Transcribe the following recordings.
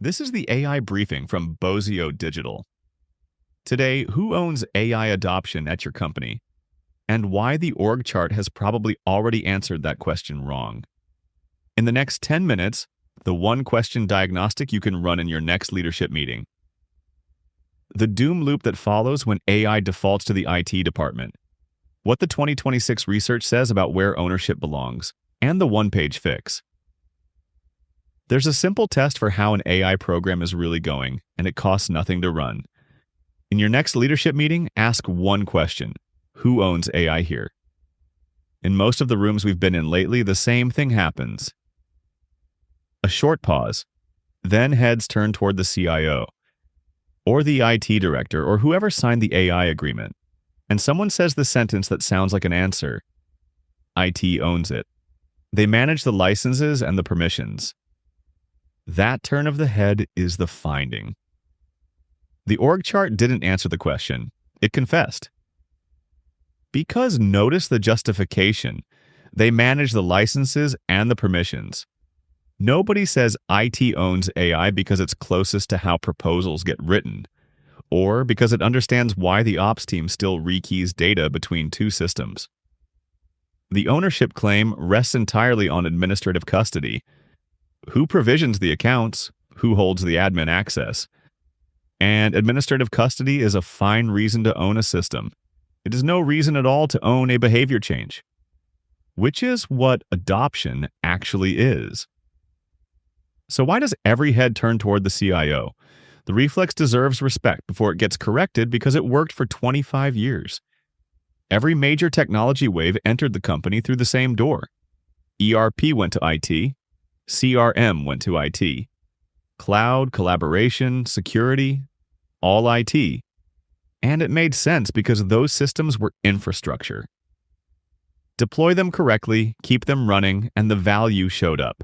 This is the AI briefing from Bosio.digital. Today, who owns AI adoption at your company? And why the org chart has probably already answered that question wrong. In the next 10 minutes, the one-question diagnostic you can run in your next leadership meeting. The doom loop that follows when AI defaults to the IT department. What the 2026 research says about where ownership belongs. And the one-page fix. There's a simple test for how an AI program is really going, and it costs nothing to run. In your next leadership meeting, ask one question. Who owns AI here? In most of the rooms we've been in lately, the same thing happens. A short pause. Then heads turn toward the CIO, or the IT director, or whoever signed the AI agreement. And someone says the sentence that sounds like an answer. IT owns it. They manage the licenses and the permissions. That turn of the head is the finding. The org chart didn't answer the question. It confessed. Because notice the justification. They manage the licenses and the permissions. Nobody says IT owns AI because it's closest to how proposals get written, or because it understands why the ops team still rekeys data between two systems. The ownership claim rests entirely on administrative custody. Who provisions the accounts? Who holds the admin access? And administrative custody is a fine reason to own a system. It is no reason at all to own a behavior change, which is what adoption actually is. So why does every head turn toward the CIO? The reflex deserves respect before it gets corrected because it worked for 25 years. Every major technology wave entered the company through the same door. ERP went to IT. CRM went to IT. Cloud, collaboration, security, all IT. And it made sense because those systems were infrastructure. Deploy them correctly, keep them running, and the value showed up.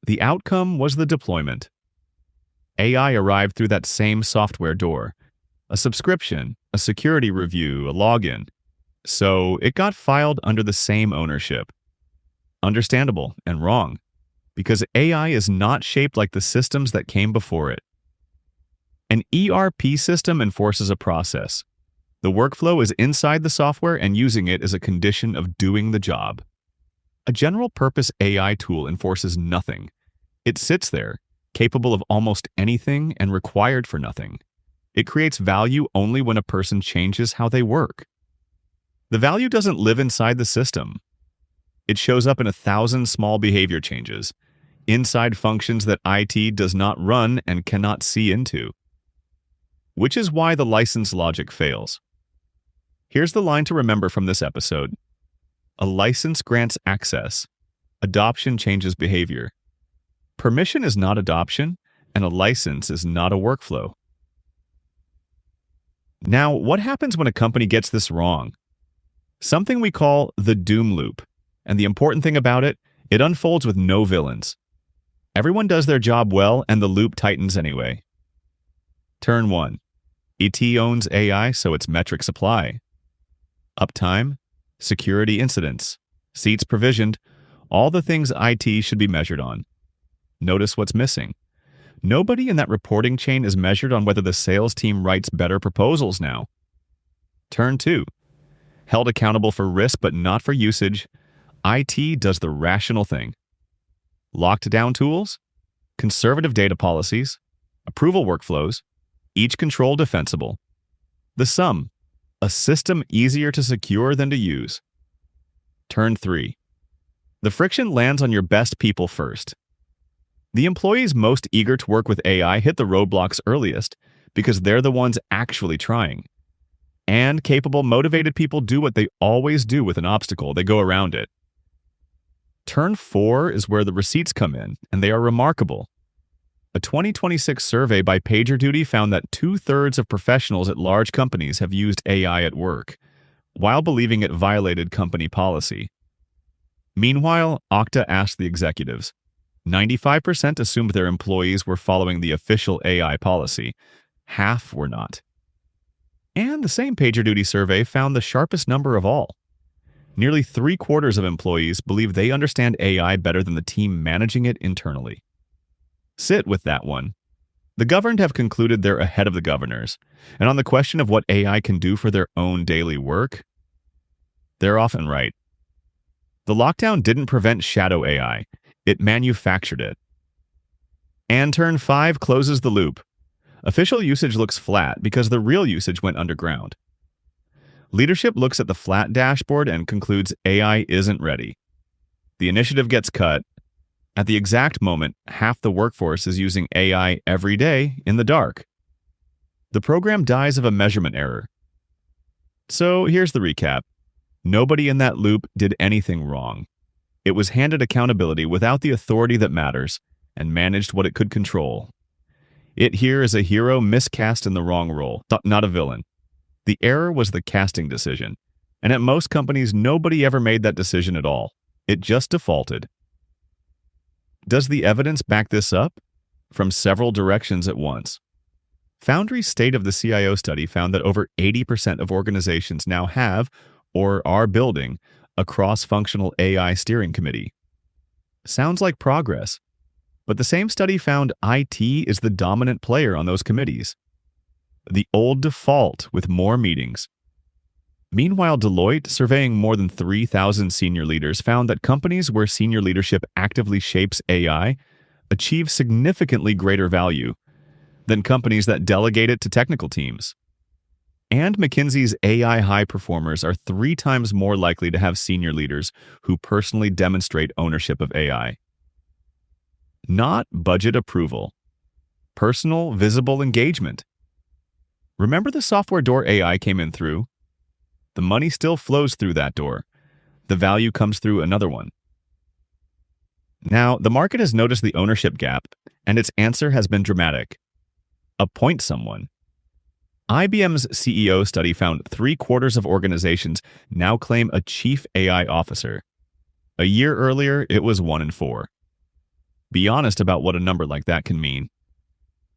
The outcome was the deployment. AI arrived through that same software door. A subscription, a security review, a login. So it got filed under the same ownership. Understandable and wrong, because AI is not shaped like the systems that came before it. An ERP system enforces a process. The workflow is inside the software and using it is a condition of doing the job. A general-purpose AI tool enforces nothing. It sits there, capable of almost anything and required for nothing. It creates value only when a person changes how they work. The value doesn't live inside the system. It shows up in 1,000 small behavior changes, inside functions that IT does not run and cannot see into. Which is why the license logic fails. Here's the line to remember from this episode. A license grants access. Adoption changes behavior. Permission is not adoption, and a license is not a workflow. Now, what happens when a company gets this wrong? Something we call the doom loop. And the important thing about it, it unfolds with no villains. Everyone does their job well, and the loop tightens anyway. Turn 1. IT owns AI, so its metrics apply. Uptime, security incidents, seats provisioned, all the things IT should be measured on. Notice what's missing. Nobody in that reporting chain is measured on whether the sales team writes better proposals now. Turn 2. Held accountable for risk but not for usage, IT does the rational thing. Locked down tools, conservative data policies, approval workflows, each control defensible. The sum, a system easier to secure than to use. Turn 3. The friction lands on your best people first. The employees most eager to work with AI hit the roadblocks earliest because they're the ones actually trying. And capable, motivated people do what they always do with an obstacle. They go around it. Turn 4 is where the receipts come in, and they are remarkable. A 2026 survey by PagerDuty found that 2/3 of professionals at large companies have used AI at work, while believing it violated company policy. Meanwhile, Okta asked the executives. 95% assumed their employees were following the official AI policy. Half were not. And the same PagerDuty survey found the sharpest number of all. Nearly 3/4 of employees believe they understand AI better than the team managing it internally. Sit with that one. The governed have concluded they're ahead of the governors, and on the question of what AI can do for their own daily work, they're often right. The lockdown didn't prevent shadow AI, it manufactured it. And Turn 5 closes the loop. Official usage looks flat because the real usage went underground. Leadership looks at the flat dashboard and concludes AI isn't ready. The initiative gets cut. At the exact moment, half the workforce is using AI every day in the dark. The program dies of a measurement error. So here's the recap. Nobody in that loop did anything wrong. It was handed accountability without the authority that matters and managed what it could control. It here is a hero miscast in the wrong role, not a villain. The error was the casting decision, and at most companies, nobody ever made that decision at all. It just defaulted. Does the evidence back this up? From several directions at once. Foundry's State of the CIO study found that over 80% of organizations now have, or are building, a cross-functional AI steering committee. Sounds like progress, but the same study found IT is the dominant player on those committees. The old default with more meetings. Meanwhile, Deloitte, surveying more than 3,000 senior leaders, found that companies where senior leadership actively shapes AI achieve significantly greater value than companies that delegate it to technical teams. And McKinsey's AI high performers are 3 times more likely to have senior leaders who personally demonstrate ownership of AI. Not budget approval. Personal, visible engagement. Remember the software door AI came in through? The money still flows through that door. The value comes through another one. Now, the market has noticed the ownership gap, and its answer has been dramatic. Appoint someone. IBM's CEO study found 3/4 of organizations now claim a chief AI officer. A year earlier, it was 1 in 4. Be honest about what a number like that can mean.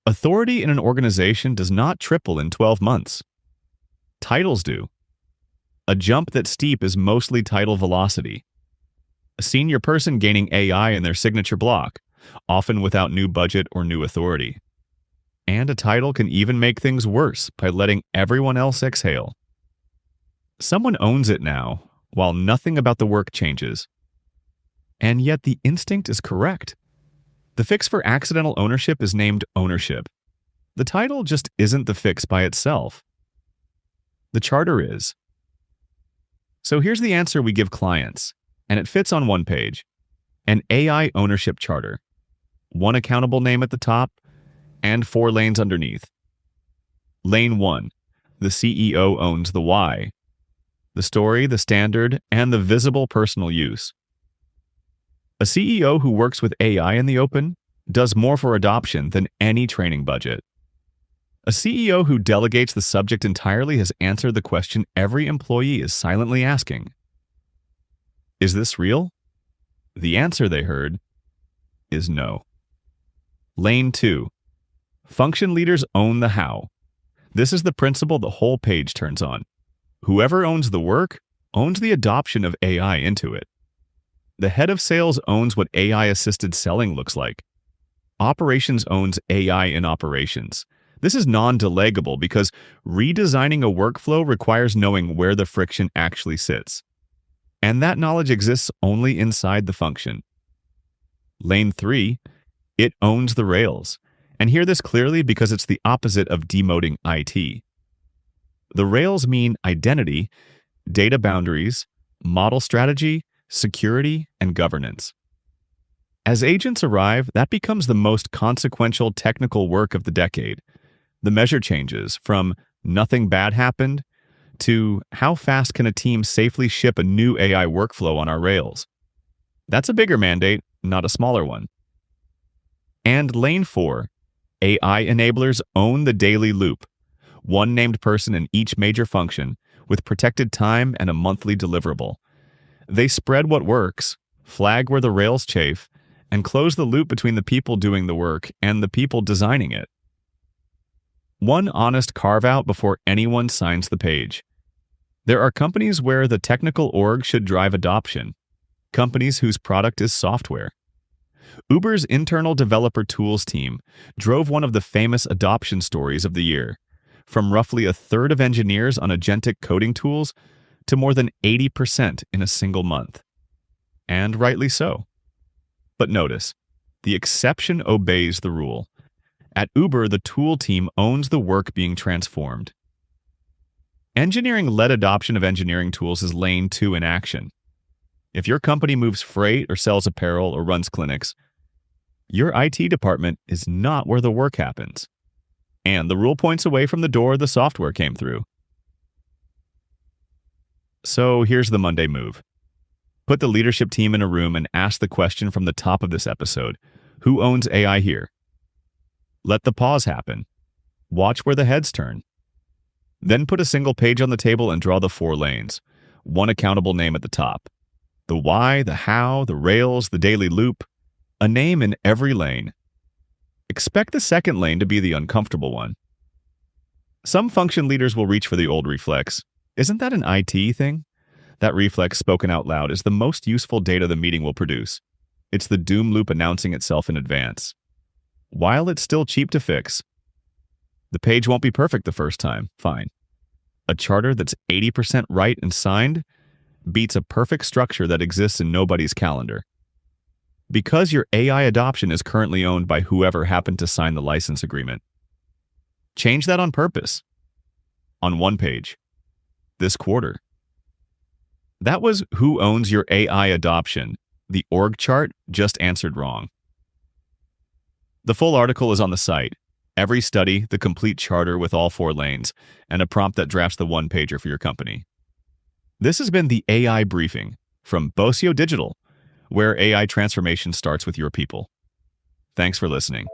Authority in an organization does not triple in 12 months. Titles do. A jump that's steep is mostly title velocity. A senior person gaining AI in their signature block, often without new budget or new authority. And a title can even make things worse by letting everyone else exhale. Someone owns it now, while nothing about the work changes. And yet the instinct is correct. The fix for accidental ownership is named ownership. The title just isn't the fix by itself. The charter is. So here's the answer we give clients, and it fits on one page. An AI ownership charter. One accountable name at the top, and 4 lanes underneath. Lane 1. The CEO owns the why. The story, the standard, and the visible personal use. A CEO who works with AI in the open does more for adoption than any training budget. A CEO who delegates the subject entirely has answered the question every employee is silently asking. Is this real? The answer they heard is no. Lane 2. Function leaders own the how. This is the principle the whole page turns on. Whoever owns the work owns the adoption of AI into it. The head of sales owns what AI-assisted selling looks like. Operations owns AI in operations. This is non-delegable because redesigning a workflow requires knowing where the friction actually sits. And that knowledge exists only inside the function. Lane 3, it owns the rails. And hear this clearly because it's the opposite of demoting IT. The rails mean identity, data boundaries, model strategy, security, and governance. As agents arrive, that becomes the most consequential technical work of the decade. The measure changes from nothing bad happened to how fast can a team safely ship a new AI workflow on our rails. That's a bigger mandate, not a smaller one. And lane 4, AI enablers own the daily loop. One named person in each major function with protected time and a monthly deliverable. They spread what works, flag where the rails chafe, and close the loop between the people doing the work and the people designing it. One honest carve-out before anyone signs the page. There are companies where the technical org should drive adoption, companies whose product is software. Uber's internal developer tools team drove one of the famous adoption stories of the year, from roughly a third of engineers on agentic coding tools to more than 80% in a single month. And rightly so. But notice, the exception obeys the rule. At Uber, the tool team owns the work being transformed. Engineering-led adoption of engineering tools is lane 2 in action. If your company moves freight or sells apparel or runs clinics, your IT department is not where the work happens. And the rule points away from the door the software came through. So here's the Monday move. Put the leadership team in a room and ask the question from the top of this episode: who owns AI here? Let the pause happen. Watch where the heads turn. Then put a single page on the table and draw the 4 lanes, one accountable name at the top. The why, the how, the rails, the daily loop, a name in every lane. Expect the second lane to be the uncomfortable one. Some function leaders will reach for the old reflex. Isn't that an IT thing? That reflex spoken out loud is the most useful data the meeting will produce. It's the doom loop announcing itself in advance. While it's still cheap to fix, the page won't be perfect the first time. Fine. A charter that's 80% right and signed beats a perfect structure that exists in nobody's calendar. Because your AI adoption is currently owned by whoever happened to sign the license agreement. Change that on purpose. On one page. This quarter. That was who owns your AI adoption. The org chart just answered wrong. The full article is on the site. Every study, the complete charter with all 4 lanes, and a prompt that drafts the one-pager for your company. This has been the AI Briefing from Bosio Digital, where AI transformation starts with your people. Thanks for listening.